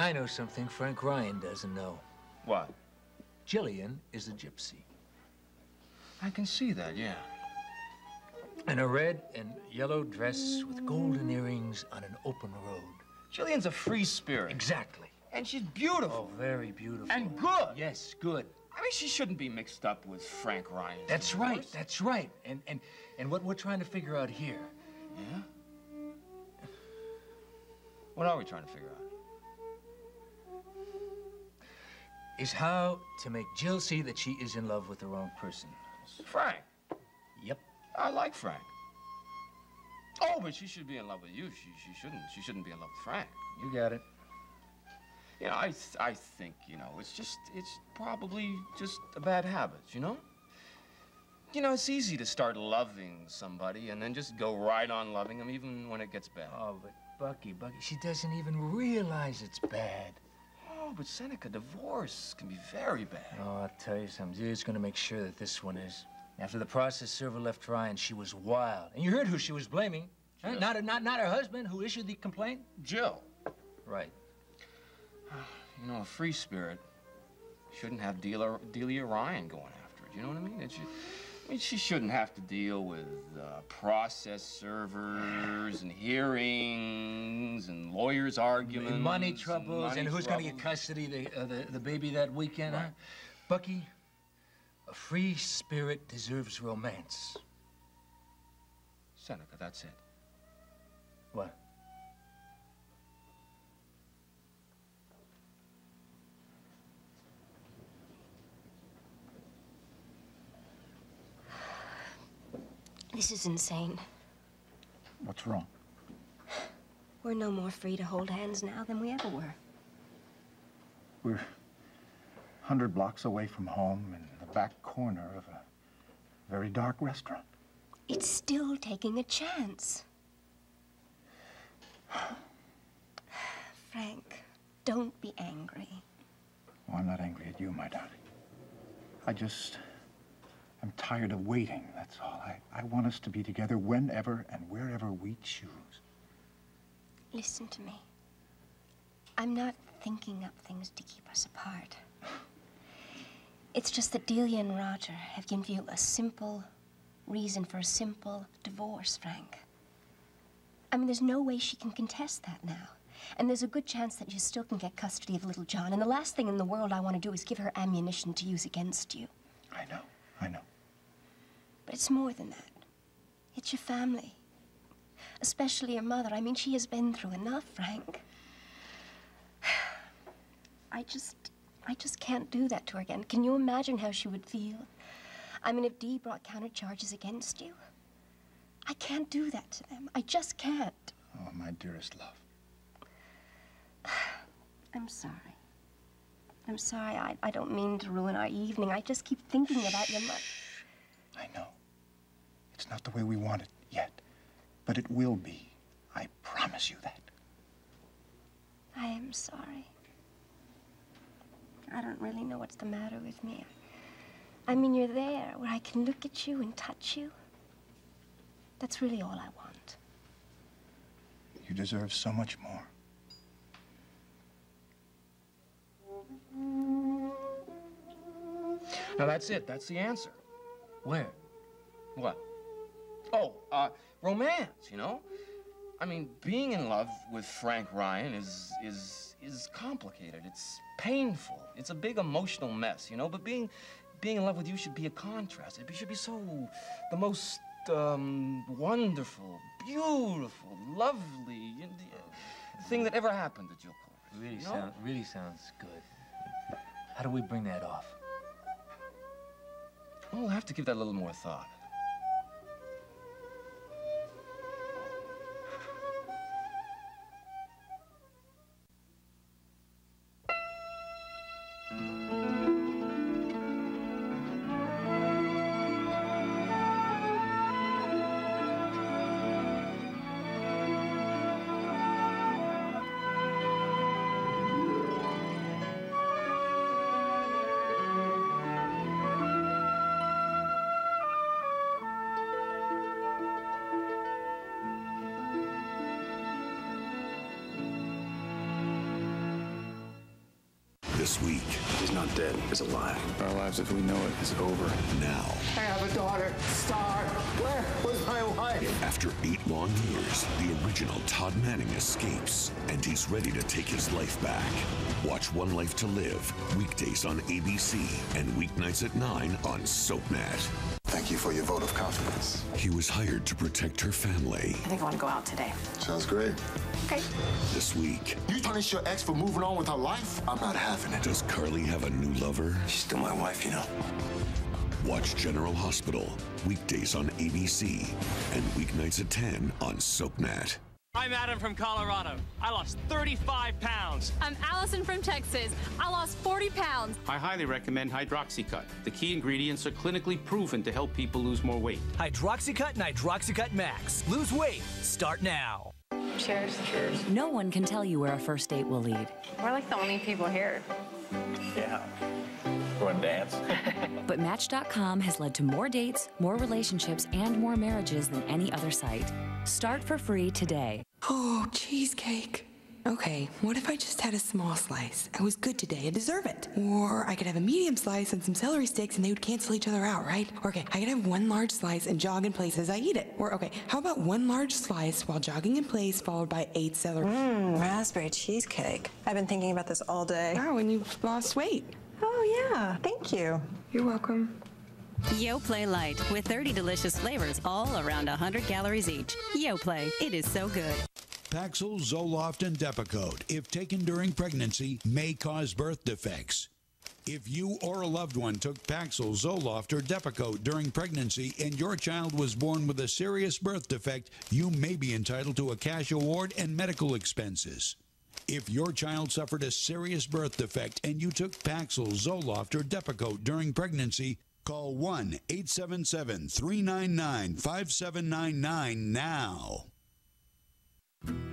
I know something Frank Ryan doesn't know. What? Jillian is a gypsy. I can see that, yeah. In a red and yellow dress with golden earrings on an open road. Jillian's a free spirit. Exactly. And she's beautiful. Oh, very beautiful. And good. Yes, good. I mean, she shouldn't be mixed up with Frank Ryan. That's right, that's right. And what we're trying to figure out here. Yeah? What are we trying to figure out? Is how to make Jill see that she is in love with the wrong person. Frank. Yep. I like Frank. Oh, but she should be in love with you. She shouldn't be in love with Frank. You got it. You know, I think, you know, it's probably just a bad habit, you know? You know, it's easy to start loving somebody and then just go right on loving them even when it gets bad. Oh, but Bucky, she doesn't even realize it's bad. Oh, but Seneca, divorce can be very bad. Oh, I'll tell you something. Jill's gonna make sure that this one is. After the process server left Ryan, she was wild. And you heard who she was blaming. Huh? Not her husband who issued the complaint? Jill. Right. You know, a free spirit shouldn't have Delia Ryan going after it. You know what I mean? She shouldn't have to deal with process servers and hearings and lawyers' arguments. And money troubles and who's going to get custody of the baby that weekend, right. Huh? Bucky, a free spirit deserves romance. Seneca, that's it. What? This is insane. What's wrong? We're no more free to hold hands now than we ever were. We're 100 blocks away from home in the back corner of a very dark restaurant. It's still taking a chance. Frank, don't be angry. Oh, I'm not angry at you, my darling. I'm tired of waiting, that's all. I want us to be together whenever and wherever we choose. Listen to me. I'm not thinking up things to keep us apart. It's just that Delia and Roger have given you a simple reason for a simple divorce, Frank. I mean, there's no way she can contest that now. And there's a good chance that you still can get custody of little John. And the last thing in the world I want to do is give her ammunition to use against you. I know. But it's more than that. It's your family. Especially your mother. I mean, she has been through enough, Frank. I just can't do that to her again. Can you imagine how she would feel? I mean, if Dee brought countercharges against you, I can't do that to them. I just can't. Oh, my dearest love. I'm sorry. I'm sorry. I don't mean to ruin our evening. I just keep thinking about your mother. I know. It's not the way we want it yet, but it will be. I promise you that. I am sorry. I don't really know what's the matter with me. I mean, you're there where I can look at you and touch you. That's really all I want. You deserve so much more. Now, that's it. That's the answer. Where? What? Oh, romance, you know? I mean, being in love with Frank Ryan is complicated. It's painful. It's a big emotional mess, you know? But being in love with you should be a contrast. It should be the most wonderful, beautiful, lovely thing that ever happened to Jill Cole. Really sounds good. How do we bring that off? We'll have to give that a little more thought. This week. He's not dead. He's alive. Our lives, as we know it, is over. Now. I have a daughter. Star. Where was my wife? After 8 long years, the original Todd Manning escapes, and he's ready to take his life back. Watch One Life to Live, weekdays on ABC and weeknights at 9 on Soapnet. Thank you for your vote of confidence. He was hired to protect her family. I think I want to go out today. Sounds great. Okay. This week. You punish your ex for moving on with her life? I'm not having it. Does Carly have a new lover? She's still my wife, you know. Watch General Hospital, weekdays on ABC and weeknights at 10 on Soapnet. I'm Adam from Colorado. I lost 35 pounds. I'm Allison from Texas. I lost 40 pounds. I highly recommend Hydroxycut. The key ingredients are clinically proven to help people lose more weight. Hydroxycut and Hydroxycut Max. Lose weight. Start now. Cheers. Cheers. No one can tell you where a first date will lead. We're like the only people here. Yeah. Go and dance. But Match.com has led to more dates, more relationships, and more marriages than any other site. Start for free today. Oh, cheesecake. Okay, what if I just had a small slice? I was good today, I deserve it. Or I could have a medium slice and some celery sticks and they would cancel each other out, right? Or okay, I could have one large slice and jog in place as I eat it. Or okay, how about one large slice while jogging in place followed by 8 celery? Raspberry cheesecake. I've been thinking about this all day. Wow, and you've lost weight. Oh yeah, thank you. You're welcome. Yoplait Light with 30 delicious flavors, all around 100 calories each. Yoplait, it is so good. Paxil, Zoloft, and Depakote, if taken during pregnancy, may cause birth defects. If you or a loved one took Paxil, Zoloft, or Depakote during pregnancy and your child was born with a serious birth defect, you may be entitled to a cash award and medical expenses. If your child suffered a serious birth defect and you took Paxil, Zoloft, or Depakote during pregnancy, call 1-877-399-5799 now.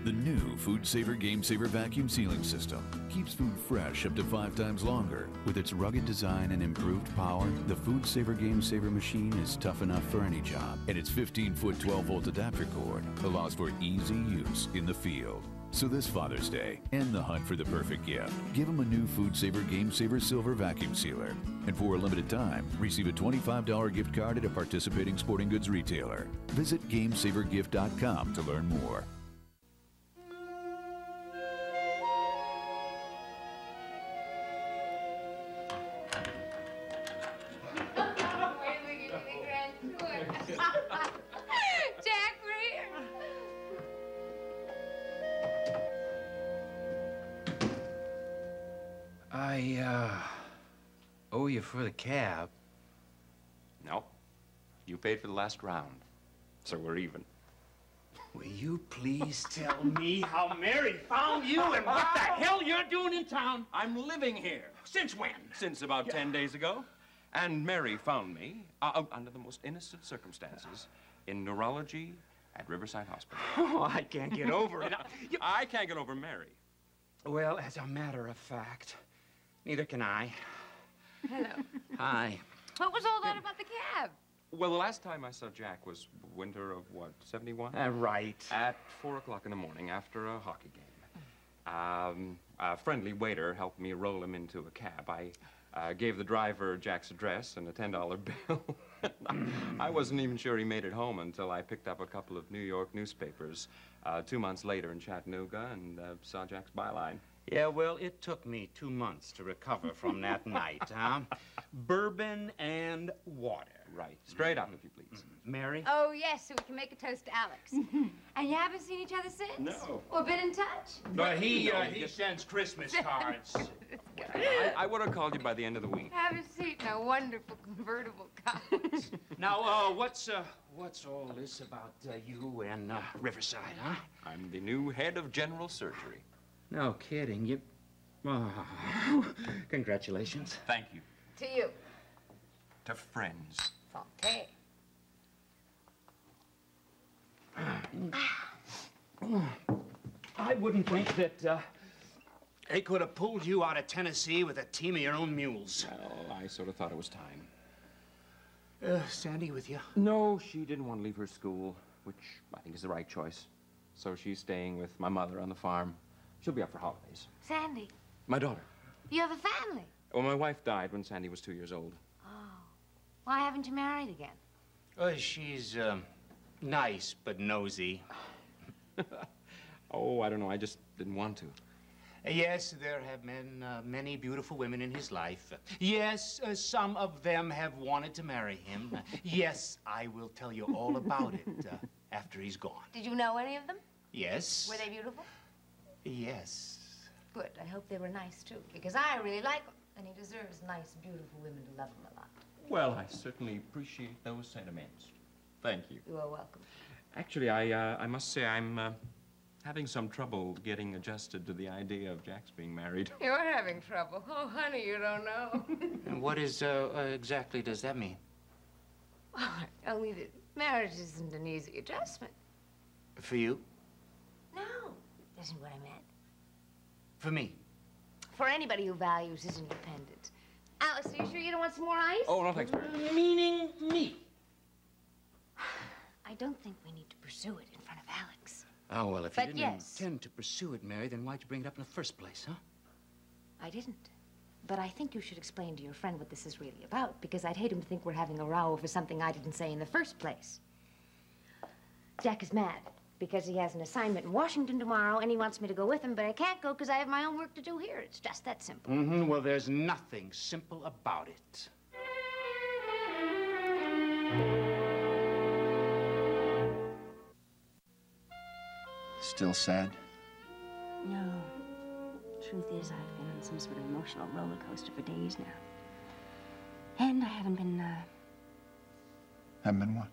The new Foodsaver Game Saver vacuum sealing system keeps food fresh up to 5 times longer. With its rugged design and improved power, the Foodsaver Game Saver machine is tough enough for any job, and its 15-foot 12-volt adapter cord allows for easy use in the field. So this Father's Day, end the hunt for the perfect gift. Give them a new Foodsaver Game Saver Silver Vacuum Sealer. And for a limited time, receive a $25 gift card at a participating sporting goods retailer. Visit GameSaverGift.com to learn more. I owe you for the cab. No. You paid for the last round, so we're even. Will you please tell me how Mary found you and what the hell you're doing in town? I'm living here. Since when? Since about 10 days ago. And Mary found me, under the most innocent circumstances, in neurology at Riverside Hospital. Oh, I can't get over it. I can't get over Mary. Well, as a matter of fact, neither can I. Hello. Hi. What was all that about the cab? Well, the last time I saw Jack was winter of, what, 71? Right. At 4 o'clock in the morning after a hockey game. A friendly waiter helped me roll him into a cab. I gave the driver Jack's address and a $10 bill. I wasn't even sure he made it home until I picked up a couple of New York newspapers 2 months later in Chattanooga and saw Jack's byline. Yeah, well, it took me 2 months to recover from that night, huh? Bourbon and water. Right. Straight up, if you please. Mary? Oh, yes, so we can make a toast to Alex. And you haven't seen each other since? No. Or been in touch? But he sends Christmas cards. I would have called you by the end of the week. Have a seat in a wonderful convertible couch. Now, what's all this about you and Riverside, huh? I'm the new head of general surgery. No kidding. You... Oh, congratulations. Thank you. To you. To friends. Okay. I wouldn't think that they could have pulled you out of Tennessee with a team of your own mules. Well, I sort of thought it was time. Sandy with you? No, she didn't want to leave her school, which I think is the right choice. So she's staying with my mother on the farm. She'll be up for holidays. Sandy. My daughter. You have a family. Well, my wife died when Sandy was 2 years old. Oh. Why haven't you married again? Oh, she's, nice but nosy. Oh, I don't know. I just didn't want to. Yes, there have been many beautiful women in his life. Yes, some of them have wanted to marry him. Yes, I will tell you all about it after he's gone. Did you know any of them? Yes. Were they beautiful? Yes. Good. I hope they were nice, too, because I really like him, and he deserves nice, beautiful women to love him a lot. Well, I certainly appreciate those sentiments. Thank you. You are welcome. Actually, I must say I'm having some trouble getting adjusted to the idea of Jack's being married. You're having trouble. Oh, honey, you don't know. And what is, exactly does that mean? Oh, only that marriage isn't an easy adjustment. For you? No, that isn't what I meant. For me? For anybody who values his independence. Alice, are you sure you don't want some more ice? Oh, no, thanks, Mary. Meaning me. I don't think we need to pursue it in front of Alex. Oh, well, if you didn't yes. intend to pursue it, Mary, then why'd you bring it up in the first place, huh? I didn't. But I think you should explain to your friend what this is really about, because I'd hate him to think we're having a row over something I didn't say in the first place. Jack is mad because he has an assignment in Washington tomorrow, and he wants me to go with him, but I can't go because I have my own work to do here. It's just that simple. Mm-hmm. Well, there's nothing simple about it. Still sad? No. Truth is, I've been on some sort of emotional roller coaster for days now. And I haven't been, Haven't been what?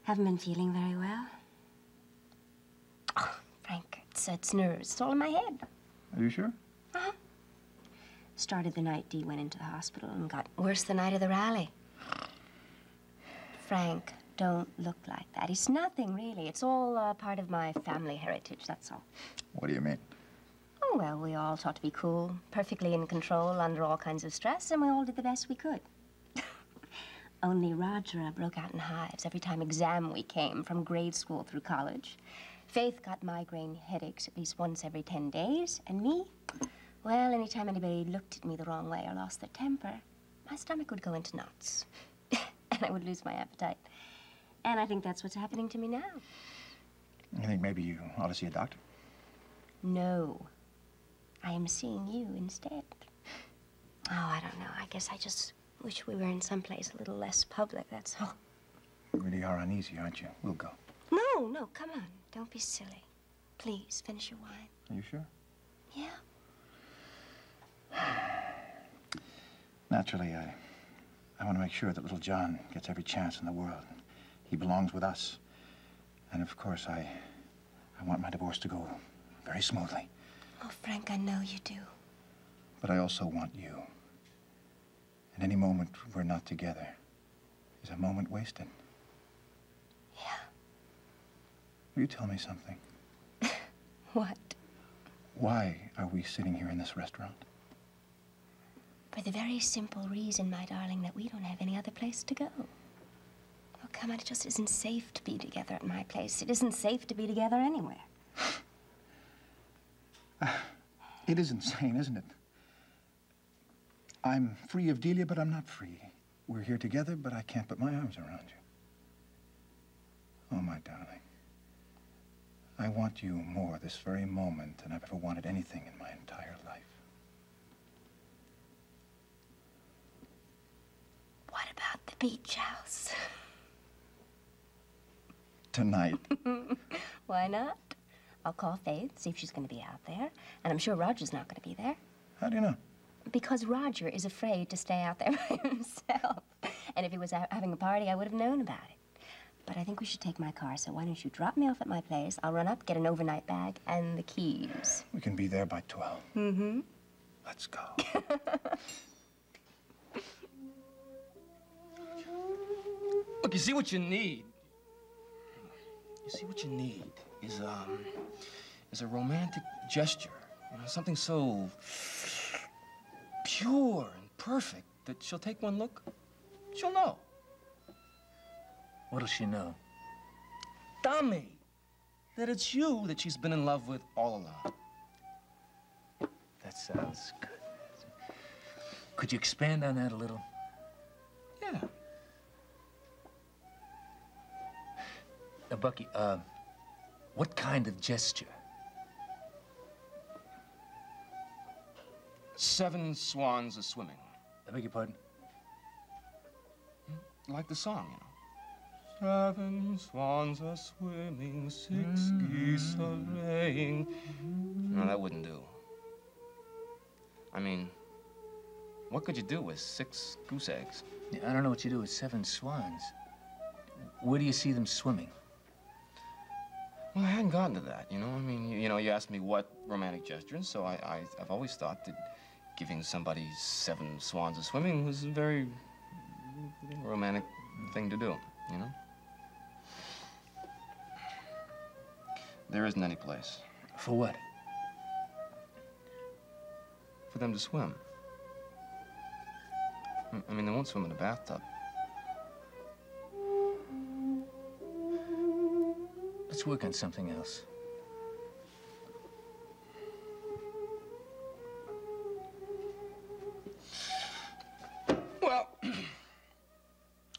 Haven't been feeling very well. Oh, Frank, it's nerves. It's all in my head. Are you sure? Uh-huh. Started the night Dee went into the hospital and got worse the night of the rally. Frank, don't look like that. It's nothing, really. It's all part of my family heritage, that's all. What do you mean? Oh, well, we all taught to be cool, perfectly in control under all kinds of stress, and we all did the best we could. Only Roger broke out in hives every time exam week came, from grade school through college. Faith got migraine headaches at least once every 10 days, and me, well, anytime anybody looked at me the wrong way or lost their temper, my stomach would go into knots, and I would lose my appetite. And I think that's what's happening to me now. You think maybe you ought to see a doctor? No. I am seeing you instead. Oh, I don't know. I guess I just wish we were in someplace a little less public, that's all. You really are uneasy, aren't you? We'll go. No, come on. Don't be silly. Please, finish your wine. Are you sure? Yeah. Naturally, I want to make sure that little John gets every chance in the world. He belongs with us. And of course, I want my divorce to go very smoothly. Oh, Frank, I know you do. But I also want you. And any moment we're not together is a moment wasted. Yeah. Will you tell me something? What? Why are we sitting here in this restaurant? For the very simple reason, my darling, that we don't have any other place to go. Oh, come on, it just isn't safe to be together at my place. It isn't safe to be together anywhere. It is insane, isn't it? I'm free of Delia, but I'm not free. We're here together, but I can't put my arms around you. Oh, my darling. I want you more this very moment than I've ever wanted anything in my entire life. What about the beach house? Tonight. Why not? I'll call Faith, see if she's going to be out there. And I'm sure Roger's not going to be there. How do you know? Because Roger is afraid to stay out there by himself. And if he was having a party, I would have known about it. But I think we should take my car, so why don't you drop me off at my place? I'll run up, get an overnight bag, and the keys. We can be there by 12. Mm-hmm. Let's go. Look, you see what you need? You see what you need is a romantic gesture. You know, something so pure and perfect that she'll take one look, she'll know. What'll she know? Dummy, that it's you that she's been in love with all along. sounds good. Could you expand on that a little? Yeah. Now, Bucky, what kind of gesture? 7 swans a-swimming. I beg your pardon? Like the song, you know. 7 swans a-swimming, 6 geese a-laying. No, that wouldn't do. I mean, what could you do with 6 goose eggs? Yeah, I don't know what you do with 7 swans. Where do you see them swimming? Well, I hadn't gotten to that, you know? I mean, you know, you asked me what romantic gesture, and so I've always thought that giving somebody 7 swans a-swimming was a very romantic thing to do, you know? There isn't any place. For what? For them to swim. I mean, they won't swim in a bathtub. Let's work on something else. Well,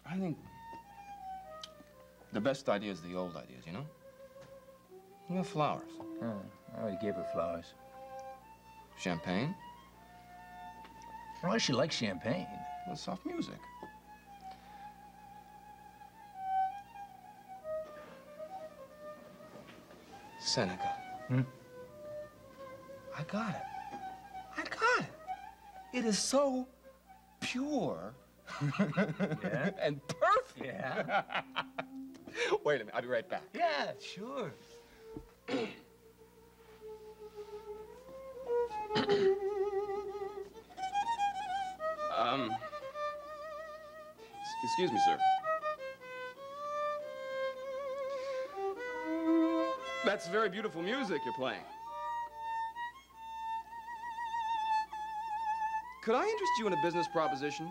I think the best idea is the old ideas, you know? You know, flowers. Oh, I already gave her flowers. Champagne? Why does she like champagne? Well, soft music. Seneca. Hmm? I got it. I got it. It is so pure Yeah? and perfect. Yeah? Wait a minute, I'll be right back. Yeah, sure. Excuse me, sir. That's very beautiful music you're playing. Could I interest you in a business proposition?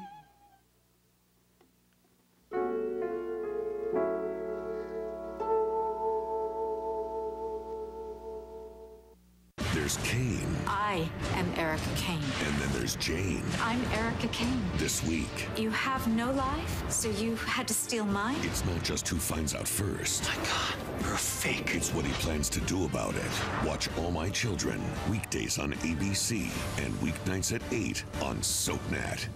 There's Kane. I am Erica Kane. And then there's Jane. I'm Erica Kane. This week, You have no life, so you had to steal mine? it's not just who finds out first. My God, you're a fake. It's what he plans to do about it. Watch All My Children, weekdays on ABC and weeknights at 8 on Soapnet.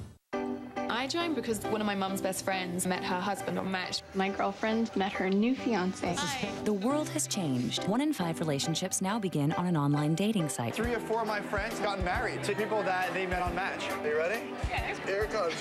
I joined because one of my mum's best friends met her husband on Match. My girlfriend met her new fiance. The world has changed. 1 in 5 relationships now begin on an online dating site. 3 or 4 of my friends got married to people that they met on Match. Are you ready? Yeah. Here it comes.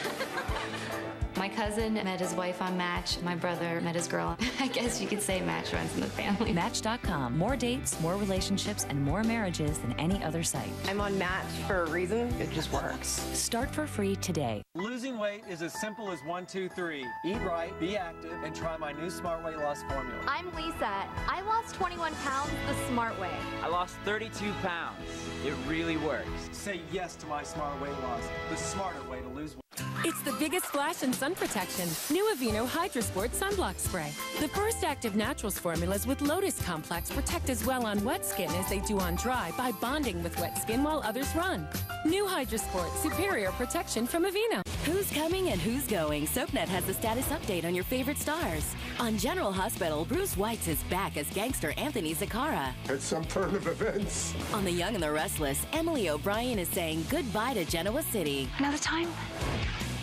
My cousin met his wife on Match. My brother met his girl. I guess you could say Match runs in the family. Match.com. More dates, more relationships, and more marriages than any other site. I'm on Match for a reason. It just works. Start for free today. Losing weight is as simple as 1, 2, 3. Eat right, be active, and try my new Smart Weight Loss formula. I'm Lisa. I lost 21 pounds the smart way. I lost 32 pounds. It really works. Say yes to my Smart Weight Loss, the smarter way to lose weight. It's the biggest splash in sun protection. New Aveeno Hydrosport Sunblock Spray. The first active naturals formulas with Lotus Complex protect as well on wet skin as they do on dry by bonding with wet skin while others run. New Hydrosport, superior protection from Aveeno. Who's coming and who's going? Soapnet has the status update on your favorite stars. On General Hospital, Bruce Weitz is back as gangster Anthony Zaccara. It's some turn of events. On The Young and the Restless, Emily O'Brien is saying goodbye to Genoa City. Another time?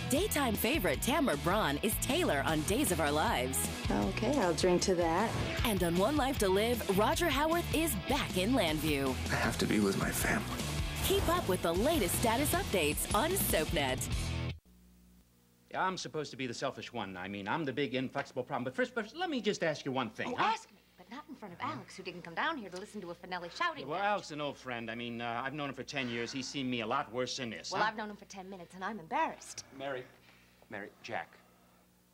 Daytime favorite Tamara Braun is Taylor on Days of Our Lives. Okay, I'll drink to that. And on One Life to Live, Roger Howarth is back in Landview. I have to be with my family. Keep up with the latest status updates on Soapnet. I'm supposed to be the selfish one. I mean, I'm the big, inflexible problem. But first, let me just ask you one thing. Oh, ask me, but not in front of Alex, who didn't come down here to listen to a Finelli shouting Well, match. Alex is an old friend. I mean, I've known him for 10 years. He's seen me a lot worse than this. Well, huh? I've known him for 10 minutes, and I'm embarrassed. Mary, Jack.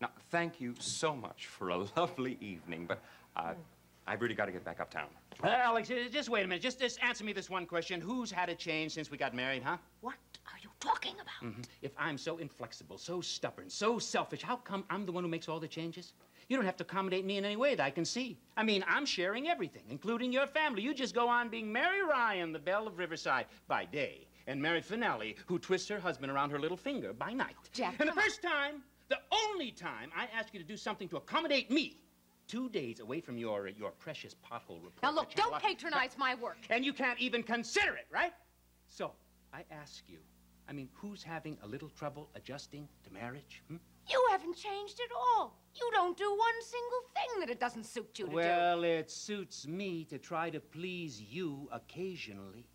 Now, thank you so much for a lovely evening, but I've really got to get back uptown. Alex, just wait a minute. Just answer me this one question. Who's had a change since we got married, huh? What are you talking about? If I'm so inflexible, so stubborn, so selfish, how come I'm the one who makes all the changes? You don't have to accommodate me in any way that I can see. I mean, I'm sharing everything, including your family. You just go on being Mary Ryan, the belle of Riverside, by day, and Mary Finelli, who twists her husband around her little finger by night. Jack, and the first time, the only time I ask you to do something to accommodate me, 2 days away from your precious pothole report. Now, look, don't patronize my work. And you can't even consider it, right? So, I ask you, I mean, who's having a little trouble adjusting to marriage? You haven't changed at all. You don't do one single thing that it doesn't suit you to do. Well, it suits me to try to please you occasionally.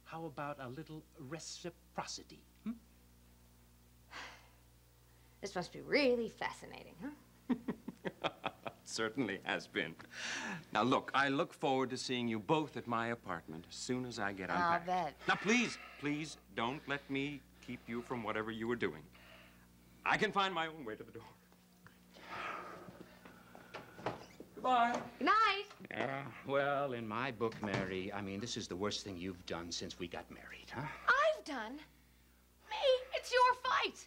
How about a little reciprocity? This must be really fascinating, huh? Certainly has been. Now, look, I look forward to seeing you both at my apartment as soon as I get unpacked. I'll bet. Now, please, don't let me keep you from whatever you were doing. I can find my own way to the door. Goodbye. Good night. Yeah, well, in my book, Mary, I mean, this is the worst thing you've done since we got married, huh? I've done? Me? It's your fight.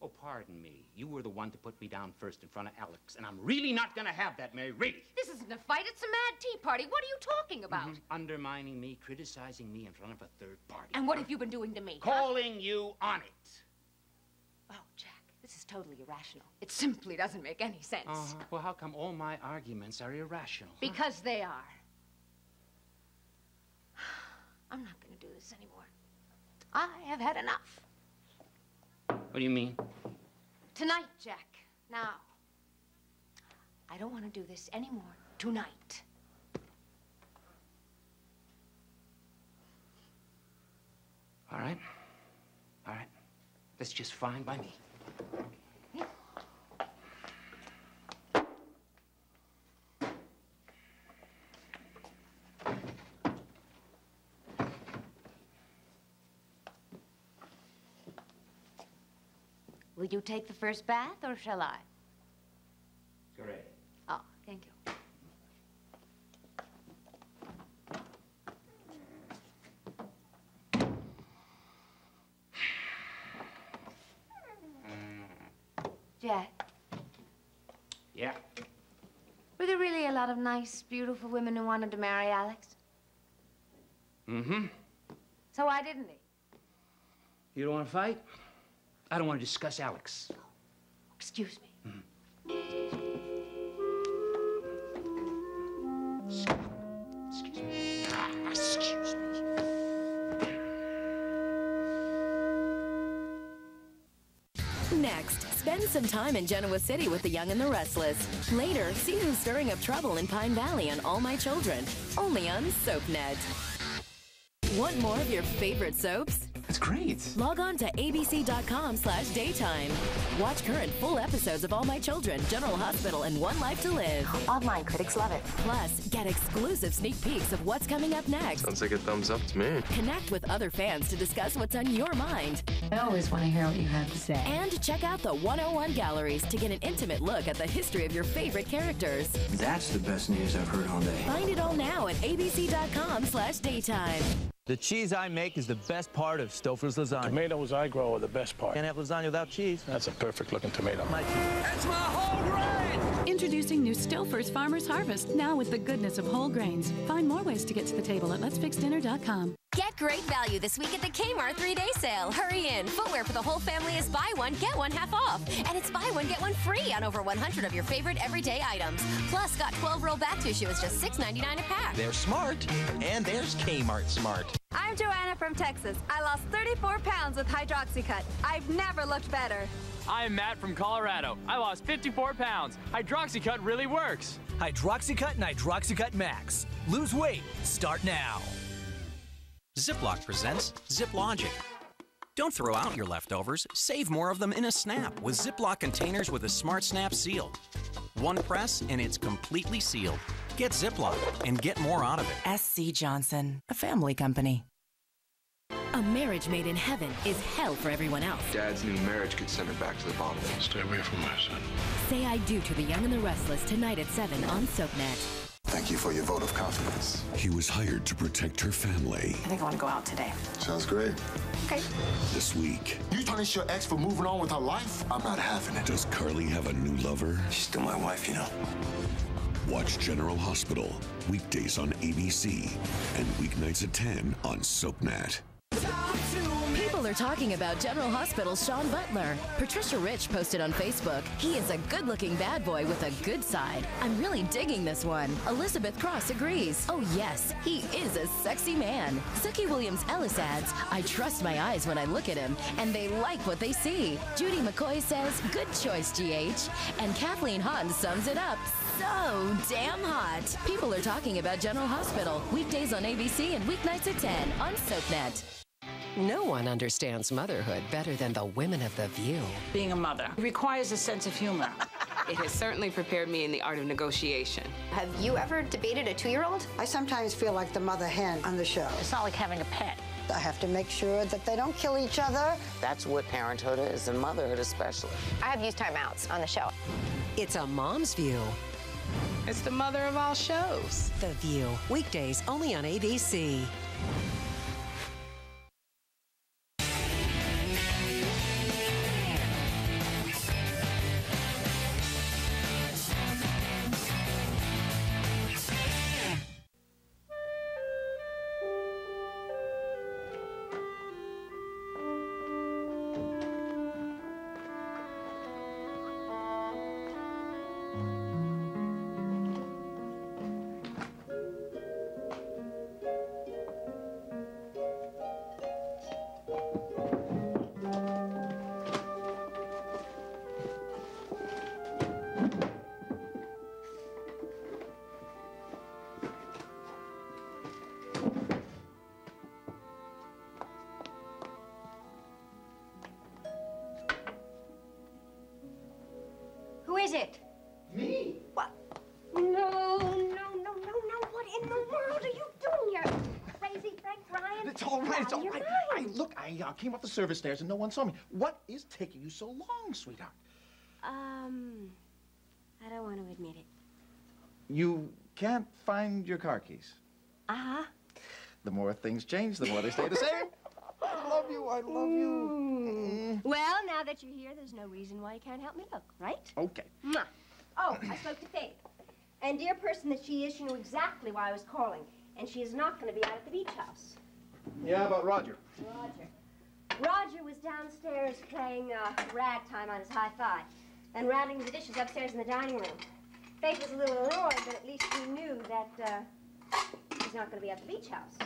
Oh, pardon me. You were the one to put me down first in front of Alex, and I'm really not gonna have that, Mary, really. This isn't a fight, it's a mad tea party. What are you talking about? Undermining me, criticizing me in front of a third party. And what have you been doing to me? Calling you on it. Oh, Jack, this is totally irrational. It simply doesn't make any sense. Well, how come all my arguments are irrational? Because they are. I'm not gonna do this anymore. I have had enough. What do you mean? Tonight, Jack. Now. I don't want to do this anymore. Tonight. All right. All right. That's just fine by me. Will you take the first bath, or shall I? Correct. Oh, thank you. Jack. Yeah? Were there really a lot of nice, beautiful women who wanted to marry Alex? Mm-hmm. So why didn't he? You don't want to fight? I don't want to discuss Alex. Excuse me. Excuse me. Excuse me. Next, spend some time in Genoa City with the Young and the Restless. Later, see who's stirring up trouble in Pine Valley on All My Children, only on Soapnet. Want more of your favorite soaps? That's great. Log on to abc.com/daytime. Watch current full episodes of All My Children, General Hospital, and One Life to Live. Online critics love it. Plus, get exclusive sneak peeks of what's coming up next. Sounds like a thumbs up to me. Connect with other fans to discuss what's on your mind. I always want to hear what you have to say. And check out the 101 galleries to get an intimate look at the history of your favorite characters. That's the best news I've heard all day. Find it all now at abc.com/daytime. The cheese I make is the best part of Stouffer's lasagna. Tomatoes I grow are the best part. Can't have lasagna without cheese. That's a perfect-looking tomato. That's my whole grain! Introducing new Stouffer's Farmer's Harvest, now with the goodness of whole grains. Find more ways to get to the table at letsfixdinner.com. Get great value this week at the Kmart 3-day sale. Hurry in. Footwear for the whole family is buy one, get one half off. And it's buy one, get one free on over 100 of your favorite everyday items. Plus, got 12-roll bath tissue is just $6.99 a pack. They're smart. And there's Kmart smart. I'm Joanna from Texas. I lost 34 pounds with Hydroxycut. I've never looked better. I'm Matt from Colorado. I lost 54 pounds. Hydroxycut really works. Hydroxycut and Hydroxycut Max. Lose weight. Start now. Ziploc presents ZipLogic. Don't throw out your leftovers. Save more of them in a snap with Ziploc containers with a Smart Snap seal. One press and it's completely sealed. Get Ziploc and get more out of it. SC Johnson, a family company. A marriage made in heaven is hell for everyone else. Dad's new marriage could send her back to the bottom. Stay away from my son. Say I Do to the Young and the Restless tonight at 7 on Soapnet. Thank Thank you for your vote of confidence. He was hired to protect her family. I think I want to go out today. Sounds great. Okay. This week, You punish your ex for moving on with her life? I'm not having it. does Carly have a new lover? She's still my wife, you know. Watch General Hospital, weekdays on ABC and weeknights at 10 on Soapnet. People are talking about General Hospital's Sean Butler. Patricia Rich posted on Facebook, he is a good-looking bad boy with a good side. I'm really digging this one. Elizabeth Cross agrees. Oh yes, he is a sexy man. Suki Williams-Ellis adds, I trust my eyes when I look at him, and they like what they see. Judy McCoy says, good choice, GH. And Kathleen Hahn sums it up. So damn hot. People are talking about General Hospital, weekdays on ABC and weeknights at 10 on Soapnet. No one understands motherhood better than the women of The View. Being a mother requires a sense of humor. It has certainly prepared me in the art of negotiation. Have you ever debated a 2-year-old? I sometimes feel like the mother hen on the show. It's not like having a pet. I have to make sure that they don't kill each other. That's what parenthood is, and motherhood especially. I have used timeouts on the show. It's a mom's view. It's the mother of all shows. The View, weekdays only on ABC. Who is it? Me? What? No. What in the world are you doing here? Crazy Frank Ryan? It's all right, it's all right. Mind. I came up the service stairs and no one saw me. What is taking you so long, sweetheart? I don't want to admit it. You can't find your car keys. Uh-huh. The more things change, the more they stay the same. I love you, I love you. Well, now that you're here, there's no reason why you can't help me look, right? Okay. Mwah. Oh, I spoke to Faith. And dear person that she is, she knew exactly why I was calling. And she is not going to be out at the beach house. Yeah, about Roger. Roger was downstairs playing ragtime on his hi-fi and rattling the dishes upstairs in the dining room. Faith was a little annoyed, but at least we knew that he's not going to be at the beach house.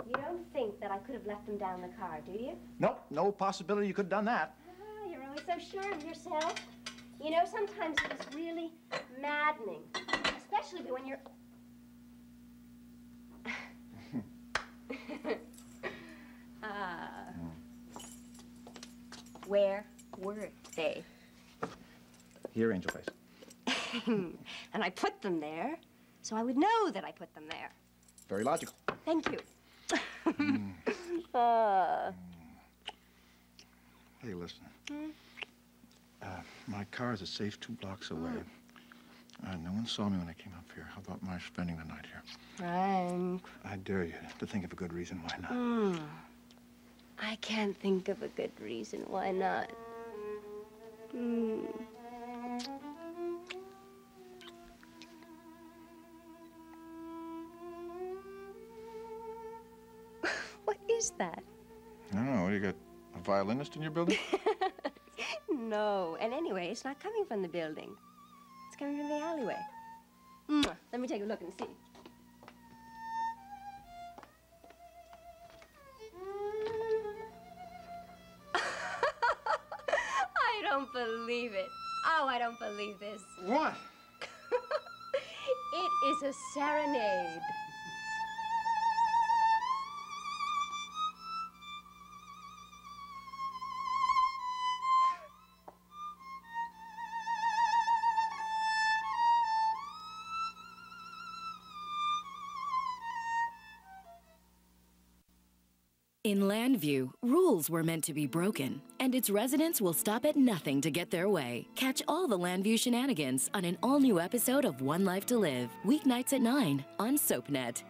You don't think that I could have left him down in the car, do you? Nope, no possibility you could have done that. Ah, you're always so sure of yourself. You know, sometimes it's really maddening, especially when you're... Where were they? Here, Angel Face. And I put them there, so I would know that I put them there. Very logical. Thank you. Hey, listen. My car is a safe 2 blocks away. No one saw me when I came up here. How about my spending the night here? Frank. I dare you to think of a good reason why not. I can't think of a good reason why not. What is that? I don't know. You got a violinist in your building? No. And anyway, it's not coming from the building. It's coming from the alleyway. Let me take a look and see. I don't believe it. Oh, I don't believe this. What? It is a serenade. In Landview, rules were meant to be broken, and its residents will stop at nothing to get their way. Catch all the Landview shenanigans on an all-new episode of One Life to Live, weeknights at 9 on Soapnet.